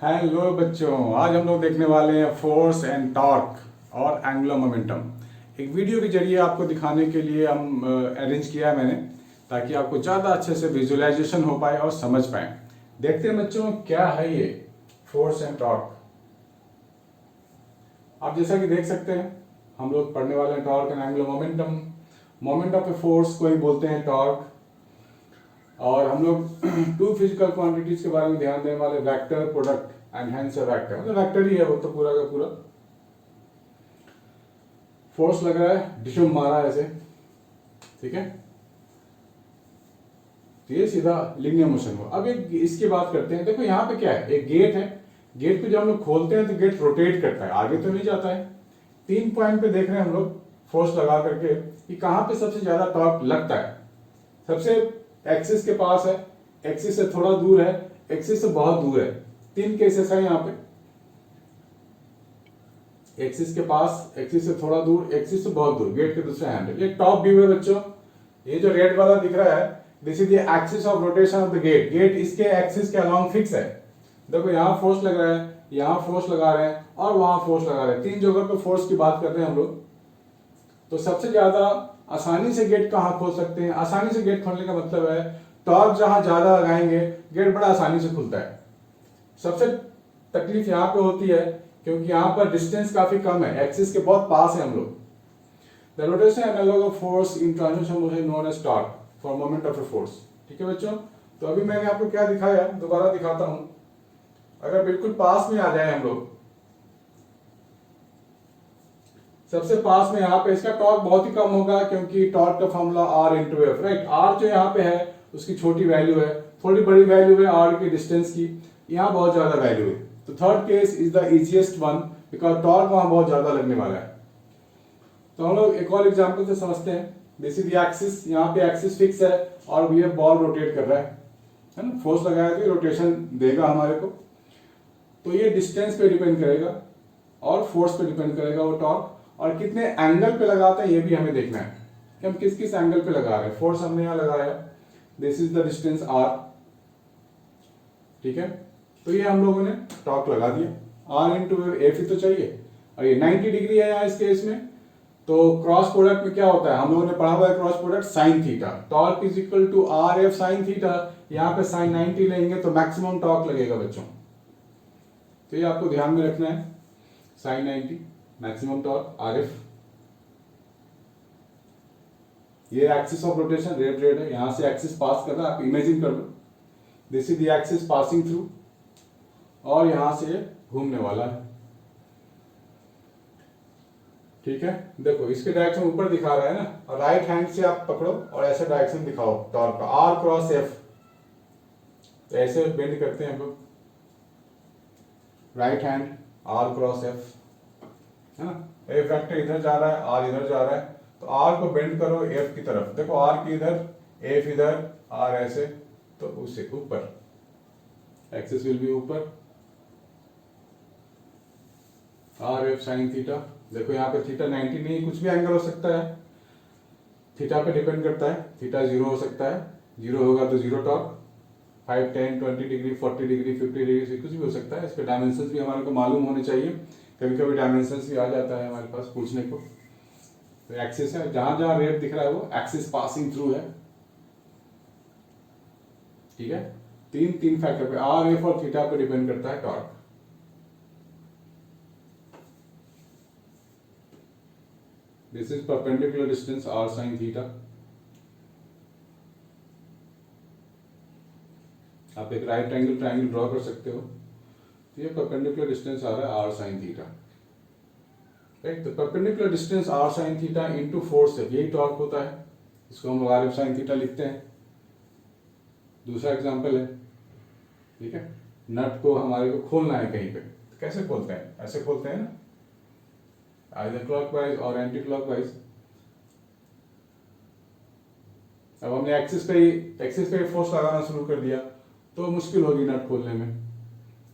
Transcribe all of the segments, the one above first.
Hello बच्चों, आज हम लोग देखने वाले हैं फोर्स एंड टॉर्क और एंगुलर मोमेंटम। एक वीडियो के जरिए आपको दिखाने के लिए हम अरेंज किया है मैंने, ताकि आपको ज़्यादा अच्छे से विजुअलाइजेशन हो पाए और समझ पाए। देखते हैं बच्चों क्या है ये फोर्स एंड टॉर्क। आप जैसा कि देख सकते हैं हम लोग पढ़ने वाले हैं torque and angular momentum. Moment of a force को ही बोलते हैं टॉर्क। और हम लोग टू फिजिकल क्वांटिटीज के बारे में ध्यान देने वाले, vector, product and hence a vector. मतलब वेक्टर ही है वो तो पूरा का पूरा। फोर्स लग रहा है, डिशुम मारा ऐसे, ठीक है, तो ये सीधा लिनियर मोशन हुआ। अब एक इसकी बात करते हैं। देखो यहाँ पे क्या है, एक गेट है। गेट को जब हम लोग खोलते हैं तो गेट रोटेट करता है, आगे तो नहीं जाता है। 3 पॉइंट पे देख रहे हैं हम लोग फोर्स लगा करके कि कहाँ पे सबसे ज्यादा टॉर्क लगता है। सबसे एक्सिस के पास है, एक्सिस से थोड़ा दूर है, एक्सिस से बहुत दूर है। 3 केसेस है यहाँ पे, एक्सिस के पास, एक्सिस से थोड़ा दूर, एक्सिस से बहुत दूर, गेट के दूसरे हैंडल। ये टॉप व्यू है बच्चों। ये जो रेड वाला दिख रहा है, this is the axis of rotation of the gate. Gate इसके एक्सिस के अलोंग फिक्स है। देखो यहाँ फोर्स लग रहा है, यहाँ फोर्स लगा रहे हैं और वहां फोर्स लगा रहे हैं। 3 जगह पे फोर्स की बात कर रहे हैं हम लोग। तो सबसे ज्यादा आसानी से गेट कहाँ खोल सकते हैं? आसानी से गेट खोलने का मतलब है टॉर्क जहां ज्यादा लगाएंगे गेट बड़ा आसानी से खुलता है। सबसे तकलीफ यहाँ पे होती है क्योंकि यहाँ पर डिस्टेंस काफी कम है, एक्सिस के बहुत पास है हम लोग। The rotation analogue of force in translation motion known as torque for moment of a force. ठीक है बच्चों, तो अभी मैंने आपको क्या दिखाया, दोबारा दिखाता हूं। अगर बिल्कुल पास में आ जाए हम लोग, सबसे पास में यहाँ पे इसका टॉर्क बहुत ही कम होगा क्योंकि टॉर्क का formula r into F, right. R जो यहाँ पे है उसकी छोटी वैल्यू है, थोड़ी बड़ी वैल्यू है आर की डिस्टेंस की, यहाँ बहुत ज्यादा वैल्यू है। तो third case is the easiest one because torque वहां बहुत ज्यादा लगने वाला है। तो हम लोग एक और एग्जाम्पल से समझते हैं। दिस इज द एक्सिस, यहाँ पे एक्सिस फिक्स है और ये बॉल रोटेट कर रहा है ना। फोर्स लगाया तो रोटेशन देगा हमारे को। तो ये डिस्टेंस पे डिपेंड करेगा और फोर्स पे डिपेंड करेगा वो टॉर्क, और कितने एंगल पे लगाते हैं ये भी हमें देखना है कि हम किस किस एंगल पे लगा रहे हैं। फोर्स हमने यहां लगाया, this is the distance r, ठीक है। तो ये हम लोगों ने टॉर्क लगा दिया, आर इंटू एफ ही तो चाहिए, और ये 90 डिग्री है यहाँ इस केस में। तो क्रॉस प्रोडक्ट में क्या होता है, हम लोगों ने पढ़ा हुआ है cross product sine theta. Torque is equal to r F sine theta. यहाँ पे साइन 90 लेंगे तो मैक्सिमम टॉर्क लगेगा बच्चों। तो ये आपको ध्यान में रखना है, sine 90 maximum torque R F. ये एक्सिस ऑफ रोटेशन रेड रेड है, यहां से एक्सिस पास कर रहा है, आप इमेजिन कर लो this is the axis passing through, और यहां से घूमने वाला है, ठीक है। देखो इसके डायरेक्शन ऊपर दिखा रहा है ना, और राइट हैंड से आप पकड़ो और ऐसे डायरेक्शन दिखाओ टॉर्क का, आर क्रॉस एफ। तो ऐसे बेंड करते हैं हम लोग, right hand r cross F, है ना। एफ वेक्टर इधर जा रहा है, आर इधर जा रहा है, तो आर को बेंड करो एफ की तरफ। देखो आर की इधर, एफ इधर, आर ऐसे, तो उससे ऊपर एक्सिस विल बी ऊपर, आर एफ साइन थीटा। देखो यहाँ पे थीटा 90 नहीं, कुछ भी एंगल हो सकता है, थीटा पे डिपेंड करता है। थीटा 0 हो सकता है, 0 होगा तो 0 टॉर्क, 5, 10, 20 डिग्री, 40 डिग्री, 50 डिग्री से कुछ भी हो सकता है। इसके डायमेंशन भी हमारे को मालूम होने चाहिए, कभी कभी डायमेंशन भी आ जाता है हमारे पास पूछने को। तो एक्सिस है, जहां जहां रेड दिख रहा है वो एक्सिस पासिंग थ्रू है, ठीक है। तीन फैक्टर पे, आर एफ और थीटा पे डिपेंड करता है torque. This is perpendicular distance are sine theta. आप एक राइट एंगल ट्रायंगल ड्रॉ कर सकते हो, तो ये परपेंडिकुलर डिस्टेंस आ रहा है आर साइन थीटा, राइट। तो perpendicular distance are sine theta into force है, यही टॉर्क होता है। इसको हम आर एफ साइन थीटा लिखते हैं। दूसरा एग्जांपल है, ठीक है। नट को हमारे को खोलना है कहीं पे, तो कैसे खोलते हैं? ऐसे खोलते हैं ना, आइदर क्लॉकवाइज और एंटी क्लॉकवाइज। अब हमने एक्सिस पे ही फोर्स लगाना शुरू कर दिया तो मुश्किल होगी नट खोलने में,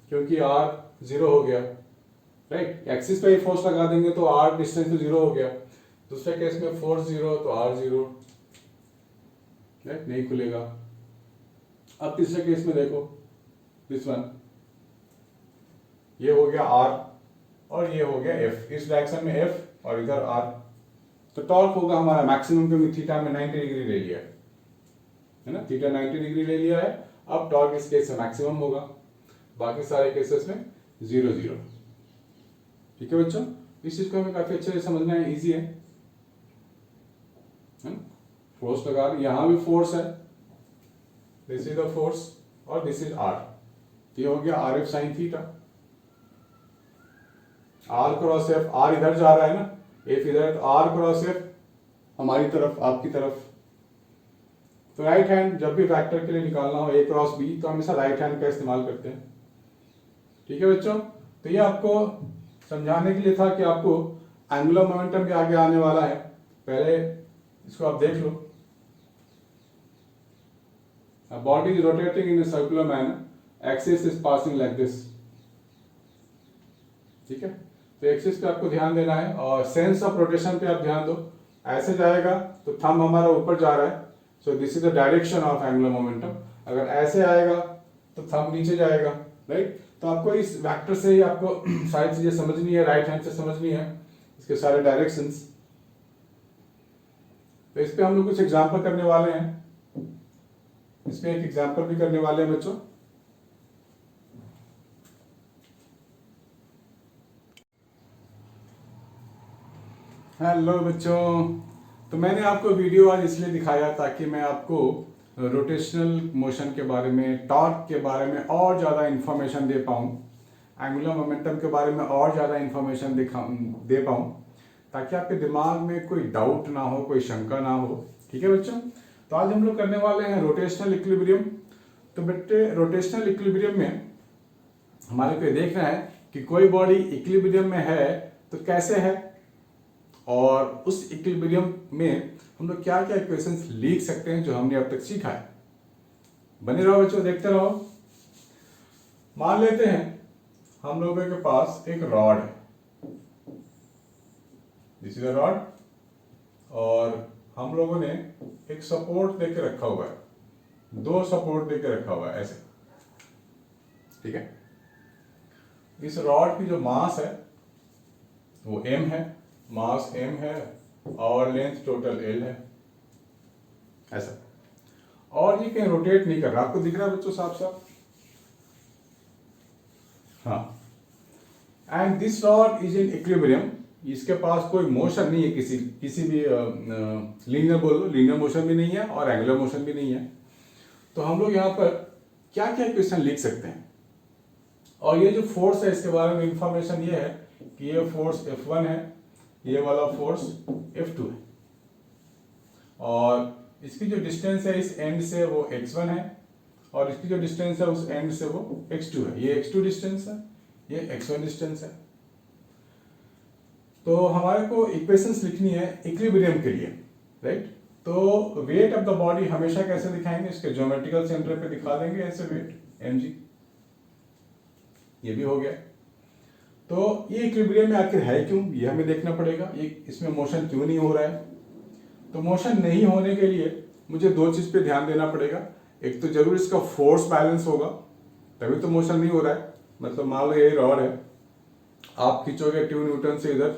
क्योंकि आर 0 हो गया, राइट। एक्सिस पे ही फोर्स लगा देंगे तो आर डिस्टेंस तो 0 हो गया। दूसरे केस में फोर्स 0 तो आर 0, राइट, नहीं खुलेगा। अब तीसरे केस में देखो, दिस वन, ये हो गया r और ये हो गया f, इस डायरेक्शन में f और इधर r। तो टॉर्क होगा हमारा मैक्सिमम, क्योंकि थीटा में 90 डिग्री ले लिया है ना, थीटा 90 डिग्री ले लिया है। अब टॉर्क इस केस में मैक्सिमम होगा, बाकी सारे केसेस में 0 0। ठीक है बच्चों, इस चीज को हमें काफी अच्छे से समझना है, इजी है ना। फोर्स लगा, यहां भी फोर्स है, दिस इज द फोर्स और दिस इज r। ये हो गया RF sine theta, r cross f, r इधर जा रहा है ना, f इधर है, तो r क्रॉस f हमारी तरफ, आपकी तरफ। तो राइट हैंड जब भी वेक्टर के लिए निकालना हो a क्रॉस b, तो हमेशा राइट हैंड का इस्तेमाल करते हैं। ठीक है बच्चों, तो ये आपको समझाने के लिए था कि आपको एंगुलर मोमेंटम भी आगे आने वाला है, पहले इसको आप देख लो। A body is rotating in a circular manner, axis is passing like this। ठीक है, तो एक्सिस पे आपको ध्यान देना है और सेंस ऑफ रोटेशन पे आप ध्यान दो। ऐसे जाएगा तो थंब हमारा ऊपर जा रहा है, so this is the direction of angular momentum. अगर ऐसे आएगा तो थंब नीचे जाएगा, राइट। तो आपको इस वेक्टर से ही आपको सारी चीजें समझनी है, राइट हैंड से समझनी है इसके सारे डायरेक्शंस। तो इस पे हम लोग कुछ एग्जांपल करने वाले हैं, इस पे एक एग्जांपल भी करने वाले हैं बच्चों। हेलो बच्चों, तो मैंने आपको वीडियो आज इसलिए दिखाया ताकि मैं आपको रोटेशनल मोशन के बारे में, टॉर्क के बारे में और ज़्यादा इन्फॉर्मेशन दे पाऊँ, एंगुलर मोमेंटम के बारे में और ज़्यादा इन्फॉर्मेशन दे पाऊँ, ताकि आपके दिमाग में कोई डाउट ना हो, कोई शंका ना हो। ठीक है बच्चों, तो आज हम लोग करने वाले हैं रोटेशनल इक्विलिब्रियम। तो बेटे रोटेशनल इक्विलिब्रियम में हमारे को देखना है कि कोई बॉडी इक्विलिब्रियम में है तो कैसे है, और उस इक्विलिब्रियम में हम लोग क्या क्या इक्वेशंस लिख सकते हैं जो हमने अब तक सीखा है। बने रहो बच्चों, देखते रहो। मान लेते हैं हम लोगों के पास एक रॉड है, दिस इज अ रॉड, और हम लोगों ने एक सपोर्ट देके रखा हुआ है, दो सपोर्ट देके रखा हुआ है ऐसे। ठीक है, इस रॉड की जो मास है वो m है, मास m है और लेंथ टोटल l है, ऐसा। और ये कहीं रोटेट नहीं कर रहा, आपको दिख रहा है बच्चों साफ साफ? हाँ। And this rod is in equilibrium, इसके पास कोई मोशन नहीं है, किसी भी लीनियर बोलो, लीनियर मोशन भी नहीं है और एंगुलर मोशन भी नहीं है। तो हम लोग यहाँ पर क्या क्या इक्वेशन लिख सकते हैं, और ये जो फोर्स है इसके बारे में इंफॉर्मेशन ये है कि ये फोर्स F1 है, ये वाला फोर्स F2 है, और इसकी जो डिस्टेंस है इस एंड से वो x1 है, और इसकी जो डिस्टेंस है उस एंड से वो x2 है। ये x2 डिस्टेंस है, ये x1 डिस्टेंस है। तो हमारे को इक्वेशंस लिखनी है इक्विलिब्रियम के लिए, राइट। तो वेट ऑफ द बॉडी हमेशा कैसे दिखाएंगे, इसके ज्योमेट्रिकल सेंटर पे दिखा देंगे ऐसे, वेट mg, ये भी हो गया। तो ये इक्विलिब्रियम में आखिर है क्यों, ये हमें देखना पड़ेगा, ये इसमें मोशन क्यों नहीं हो रहा है। तो मोशन नहीं होने के लिए मुझे दो चीज पे ध्यान देना पड़ेगा। एक तो जरूर इसका फोर्स बैलेंस होगा, तभी तो मोशन नहीं हो रहा है। मतलब मान लो ये रॉड है, आप खींचोगे 2 न्यूटन से इधर,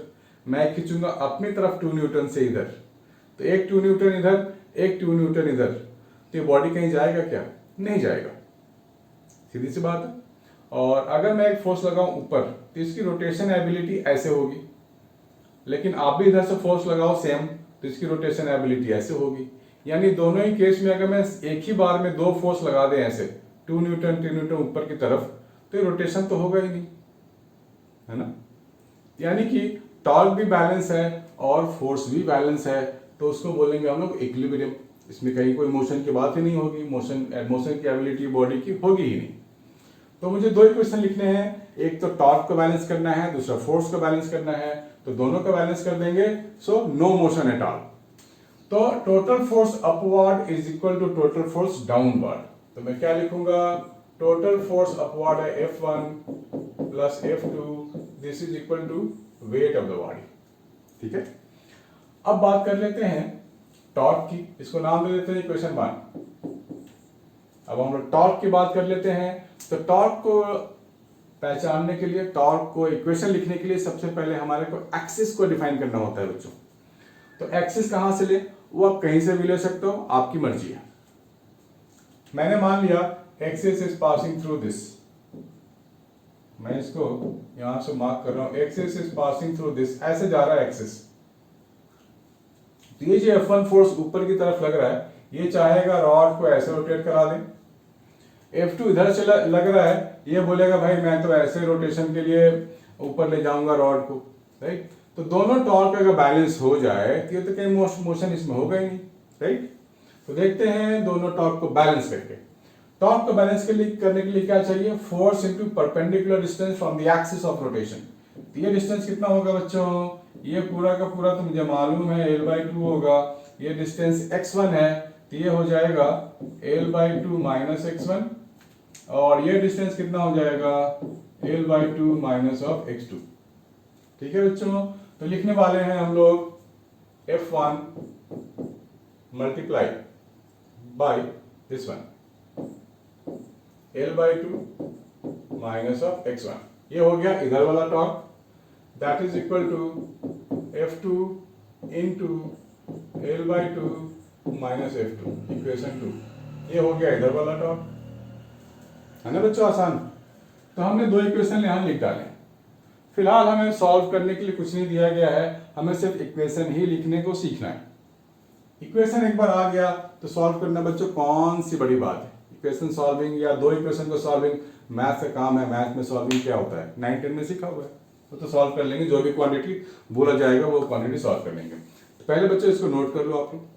मैं खींचूंगा अपनी तरफ 2 न्यूटन से इधर, तो एक 2 न्यूटन इधर, एक 2 न्यूटन इधर, तो ये बॉडी कहीं जाएगा क्या? नहीं जाएगा, सीधी सी बात है। और अगर मैं एक फोर्स लगाऊं ऊपर, तो इसकी रोटेशन एबिलिटी ऐसे होगी, लेकिन आप भी इधर से फोर्स लगाओ सेम, तो इसकी रोटेशन एबिलिटी ऐसे होगी। यानी दोनों ही केस में अगर मैं एक ही बार में दो फोर्स लगा दें ऐसे 2 न्यूटन 3 न्यूटन ऊपर की तरफ, तो ये रोटेशन तो होगा ही नहीं, है ना। यानी कि टॉर्क भी बैलेंस है और फोर्स भी बैलेंस है, तो उसको बोलेंगे हम लोग इक्विलिब्रियम। इसमें कहीं कोई मोशन की बात ही नहीं होगी, मोशन की एबिलिटी बॉडी की होगी ही नहीं। तो मुझे दो इक्वेशन लिखने हैं, एक तो टॉर्क को बैलेंस करना है, दूसरा फोर्स को बैलेंस करना है। तो दोनों को बैलेंस कर देंगे, so no motion at all. तो total force upward is equal to total force downward. तो मैं क्या लिखूंगा, टोटल फोर्स अपवर्ड है F1 plus F2, this is equal to weight of the body. ठीक है, अब बात कर लेते हैं टॉर्क की, इसको नाम दे देते हैं इक्वेशन 1। अब हम लोग टॉर्क की बात कर लेते हैं। तो टॉर्क को पहचानने के लिए, टॉर्क को इक्वेशन लिखने के लिए सबसे पहले हमारे को एक्सिस को डिफाइन करना होता है बच्चों। तो एक्सिस कहां से ले, वो आप कहीं से भी ले सकते हो, आपकी मर्जी है। मैंने मान लिया axis is passing through this, मैं इसको यहां से मार्क कर रहा हूं, axis is passing through this, ऐसे जा रहा है एक्सिस। तो ये जो F1 फोर्स ऊपर की तरफ लग रहा है, ये चाहेगा रॉड को ऐसे रोटेट करा दे। F2 इधर से लग रहा है, ये बोलेगा भाई मैं तो ऐसे रोटेशन के लिए ऊपर ले जाऊंगा रॉड को, राइट। तो दोनों टॉर्क अगर बैलेंस हो जाए तो ये तो कहीं मोशन इसमें होगा ही नहीं, राइट। तो देखते हैं दोनों टॉर्क को बैलेंस करके। टॉर्क को बैलेंस करने के लिए क्या चाहिए, force into perpendicular distance from the axis of rotation. तो ये डिस्टेंस कितना होगा बच्चों, ये पूरा का पूरा तो मुझे मालूम है L/2 होगा, ये डिस्टेंस x1 है, तो ये हो जाएगा L/2 माइनस x1, और ये डिस्टेंस कितना हो जाएगा L/2 माइनस ऑफ x2। ठीक है बच्चों, तो लिखने वाले हैं हम लोग F1 multiply by this one L/2 minus of x1, ये हो गया इधर वाला torque, that is equal to F2 into L/2 minus F2, equation 2, ये हो गया इधर वाला टॉर्क, है ना बच्चों, आसान। तो हमने दो इक्वेशन यहां लिख डाले। फिलहाल हमें सॉल्व करने के लिए कुछ नहीं दिया गया है, हमें सिर्फ इक्वेशन ही लिखने को सीखना है। इक्वेशन एक बार आ गया तो सॉल्व करना बच्चों कौन सी बड़ी बात है। इक्वेशन सॉल्विंग या दो इक्वेशन को सॉल्विंग मैथ का काम है। मैथ में सॉल्विंग क्या होता है, 9-10 में सीखा हुआ है, वो तो सॉल्व कर लेंगे, जो भी क्वांटिटी बोला जाएगा वो क्वांटिटी सॉल्व कर लेंगे। तो पहले बच्चों इसको नोट कर लो आप लोग।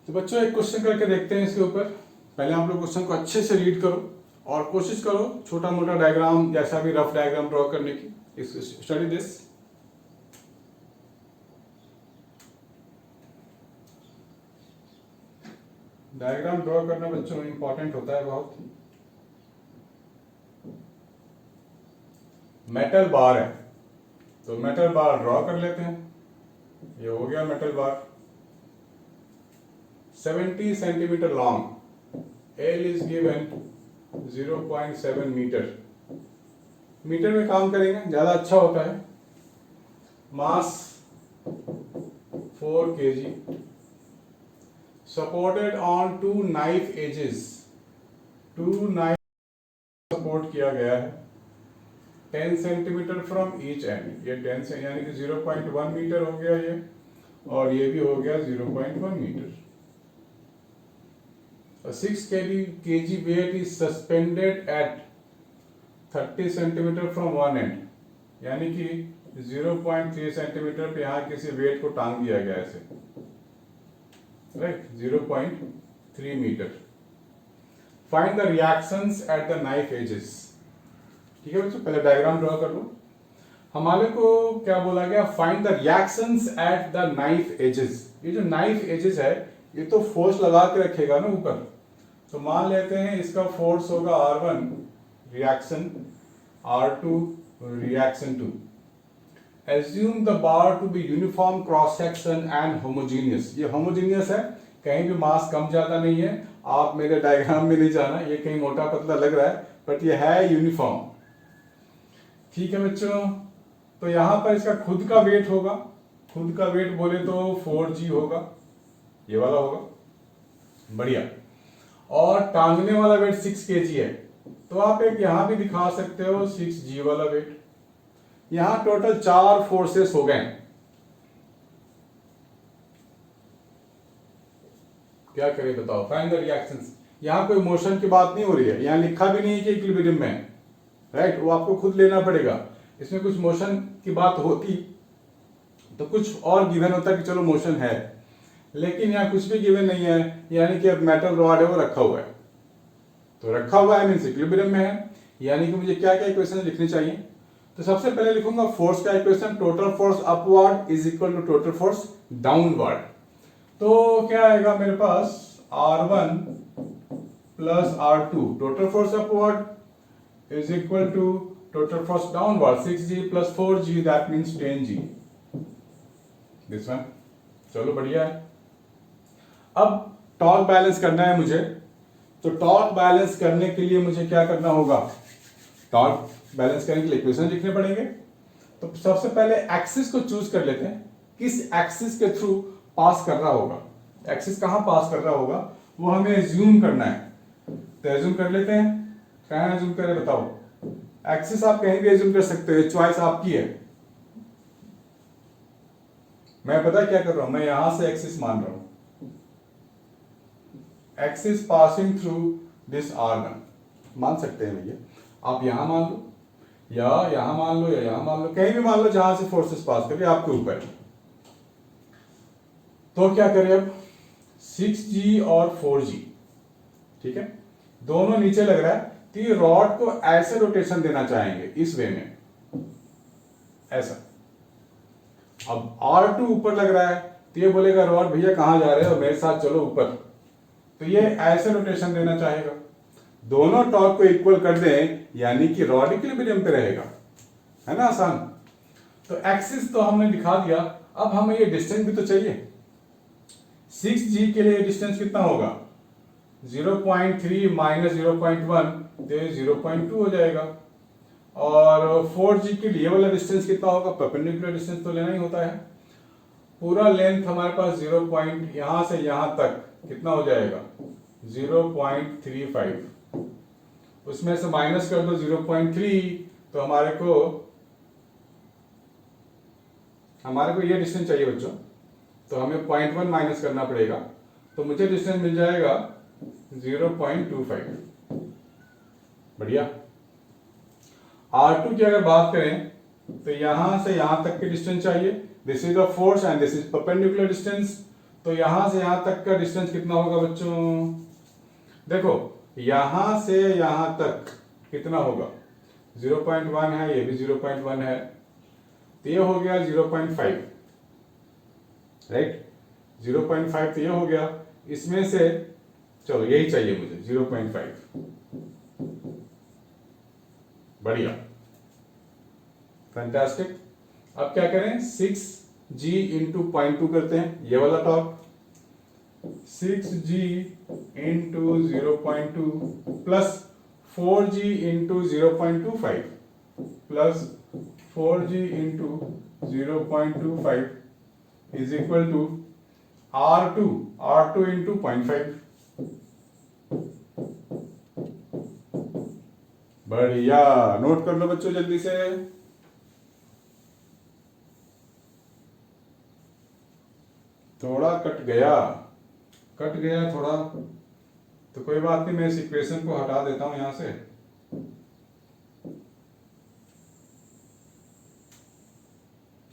तो बच्चों एक क्वेश्चन करके देखते हैं इसके ऊपर। पहले आप लोग क्वेश्चन को अच्छे से रीड करो और कोशिश करो छोटा मोटा डायग्राम जैसा भी रफ डायग्राम ड्रॉ करने की। Study this. डायग्राम ड्रॉ करना बच्चों इंपॉर्टेंट होता है बहुत। मेटल बार है तो मेटल बार ड्रॉ कर लेते हैं। ये हो गया metal bar, 70 centimetre long, L is given 0.7 metre. Metre में काम करेंगे ज्यादा अच्छा होता है। Mass 4 kg, supported on 2 knife edges, 2 knife support किया गया है, 10 सेंटीमीटर फ्रॉम ईच एंड। ये 10 से यानी कि 0.1 मीटर हो गया ये, और ये भी हो गया 0.1 metre. 6 kg weight is suspended at 30 centimetre from one end, यानी कि 0.3 सेंटीमीटर पे यहाँ किसी वेट को टांग दिया गया ऐसे, right, 0.3 metre. Find the reactions at the knife edges. ठीक है बच्चों, पहले डायग्राम ड्रॉ कर लो। हमारे को क्या बोला गया, find the reactions at the knife edges. ये जो नाइफ एजेस है ये तो फोर्स लगा के रखेगा ना ऊपर, तो मान लेते हैं इसका फोर्स होगा R1 reaction, R2 reaction 2। Assume the bar to be uniform cross section and homogeneous। ये homogeneous है, कहीं भी मास कम ज्यादा नहीं है। आप मेरे डायग्राम में नहीं जाना, ये कहीं मोटा पतला लग रहा है बट ये है यूनिफॉर्म। ठीक है बच्चों, तो यहां पर इसका खुद का वेट होगा, खुद का वेट बोले तो 4g होगा, ये वाला होगा, बढ़िया। और टांगने वाला वेट 6 kg है, तो आप एक यहां भी दिखा सकते हो 6g वाला वेट। यहां टोटल 4 फोर्सेस हो गए। क्या करें बताओ, फाइंड द रिएक्शंस। यहां कोई मोशन की बात नहीं हो रही है, यहां लिखा भी नहीं है कि इक्विलिब्रियम में, राइट, वो आपको खुद लेना पड़ेगा। इसमें कुछ मोशन की बात होती तो कुछ और गिवन होता कि चलो मोशन है, लेकिन यहाँ कुछ भी गिवन नहीं है, यानी कि अब मेटल रॉड है वो रखा हुआ है, तो रखा हुआ है मींस इक्विलिब्रियम में है। यानी कि मुझे क्या क्या इक्वेशन लिखनी चाहिए, तो सबसे पहले लिखूंगा फोर्स का equation, total force upward is equal to total force downward. तो क्या आएगा मेरे पास, R1 plus R2, total force upward is equal to total force downward, 6g plus 4g, that means 10g, this one. चलो बढ़िया है। अब टॉर्क बैलेंस करना है मुझे, तो टॉर्क बैलेंस करने के लिए मुझे क्या करना होगा, टॉर्क बैलेंस करने के लिए इक्वेशन लिखने पड़ेंगे। तो सबसे पहले एक्सिस को चूज कर लेते हैं, किस एक्सिस के थ्रू पास कर रहा होगा, एक्सिस कहां पास कर रहा होगा वो हमें एज्यूम करना है। तो एज्यूम कर लेते हैं, कहां एज्यूम करें बताओ। एक्सिस आप कहीं भी एज्यूम कर सकते हो, चॉइस आपकी है। मैं पता क्या कर रहा हूं, मैं यहां से एक्सिस मान रहा हूं, axis passing through this R1 मान सकते हैं भैया, आप यहां मान लो या यहां मान लो या यहां मान लो, कहीं भी मान लो जहां से फोर्सेस पास करिए आपके ऊपर। तो क्या करें अब, 6G और 4G, ठीक है, दोनों नीचे लग रहा है, तो ये रॉड को ऐसे रोटेशन देना चाहेंगे इस वे में, ऐसा। अब R2 ऊपर लग रहा है, तो ये बोलेगा रॉड भैया कहां जा रहे हो, मेरे साथ चलो ऊपर, तो ये ऐसे रोटेशन देना चाहेगा। दोनों टॉर्क को इक्वल कर दें, यानी कि रॉड इक्विलिब्रियम पे रहेगा, है ना आसान। तो एक्सिस तो हमने दिखा दिया, अब हमें ये डिस्टेंस भी तो चाहिए। 6G के लिए डिस्टेंस कितना होगा, 0.3 माइनस 0.1 तो 0.2 हो जाएगा। और 4G के लिए वाला डिस्टेंस कितना होगा, परपेंडिकुलर डिस्टेंस तो लेना ही होता है। पूरा लेंथ हमारे पास 0 पॉइंट यहां से यहां तक कितना हो जाएगा 0.35, उसमें से माइनस कर दो 0.3, तो हमारे को ये डिस्टेंस चाहिए बच्चों, तो हमें 0.1 माइनस करना पड़ेगा, तो मुझे डिस्टेंस मिल जाएगा 0.25। बढ़िया। R2 की अगर बात करें तो यहां से यहां तक की डिस्टेंस चाहिए, this is the force and this is perpendicular distance, तो यहां से यहां तक का डिस्टेंस कितना होगा बच्चों, देखो यहां से यहां तक कितना होगा 0.1 है, ये भी 0.1 है, तो ये हो गया 0.5, राइट, 0.5 तो ये हो गया, इसमें से चलो यही चाहिए मुझे 0.5। बढ़िया, फैंटास्टिक। अब क्या करें, 6G इंटू 0.2 करते हैं, ये वाला torque 6G into 0.2 plus 4G into 0.25 plus 4G into 0.25 is equal to R2 into 0.5। बढ़िया, नोट कर लो बच्चों जल्दी से। थोड़ा कट गया थोड़ा, तो कोई बात नहीं, मैं इस इक्वेशन को हटा देता हूं यहां से,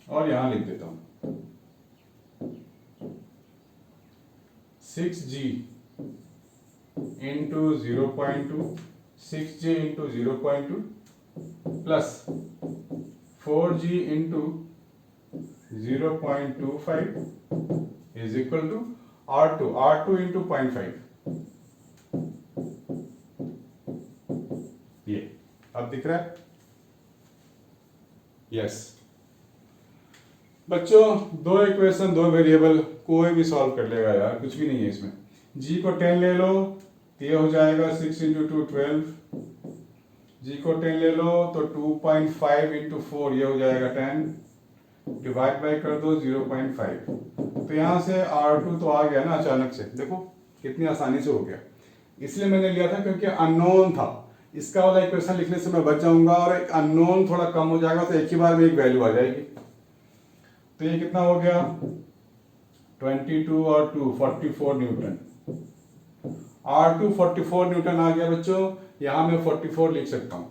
और यहां लिख देता हूं 6G into 0.2, 6G into 0.2 plus 4G into 0.25 is equal to R2 into 0.5। ये अब दिख रहा है, यस। बच्चों दो इक्वेशन दो वेरिएबल कोई भी सॉल्व कर लेगा यार, कुछ भी नहीं है इसमें। G को 10 ले लो तो ये हो जाएगा 6 इंटू 2 12, G को 10 ले लो तो 2.5 इंटू 4 ये हो जाएगा 10, डिवाइड बाई कर दो 0.5, तो यहां से R2 तो आ गया ना अचानक से, देखो कितनी आसानी से हो गया। इसलिए मैंने लिया था क्योंकि अननोन था, इसका वाला इक्वेशन लिखने से मैं बच जाऊंगा और एक अननोन थोड़ा कम हो जाएगा, तो एक ही बार में एक वैल्यू आ जाएगी। तो ये कितना हो गया 22 और 2 44 न्यूटन, R2 44 न्यूटन आ गया बच्चों। यहां मैं 44 लिख सकता हूं,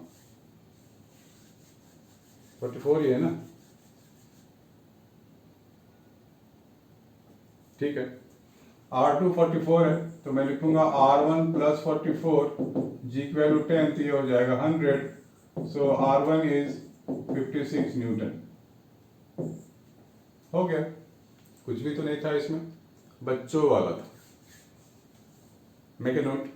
44 ही है ना, ठीक है। R2 44 है तो मैं लिखूंगा R1 प्लस 44, G की वैल्यू 10 तो ये हो जाएगा 100, सो R1 इज 56 न्यूटन। हो गया, कुछ भी तो नहीं था इसमें, बच्चों वाला था। Make a note.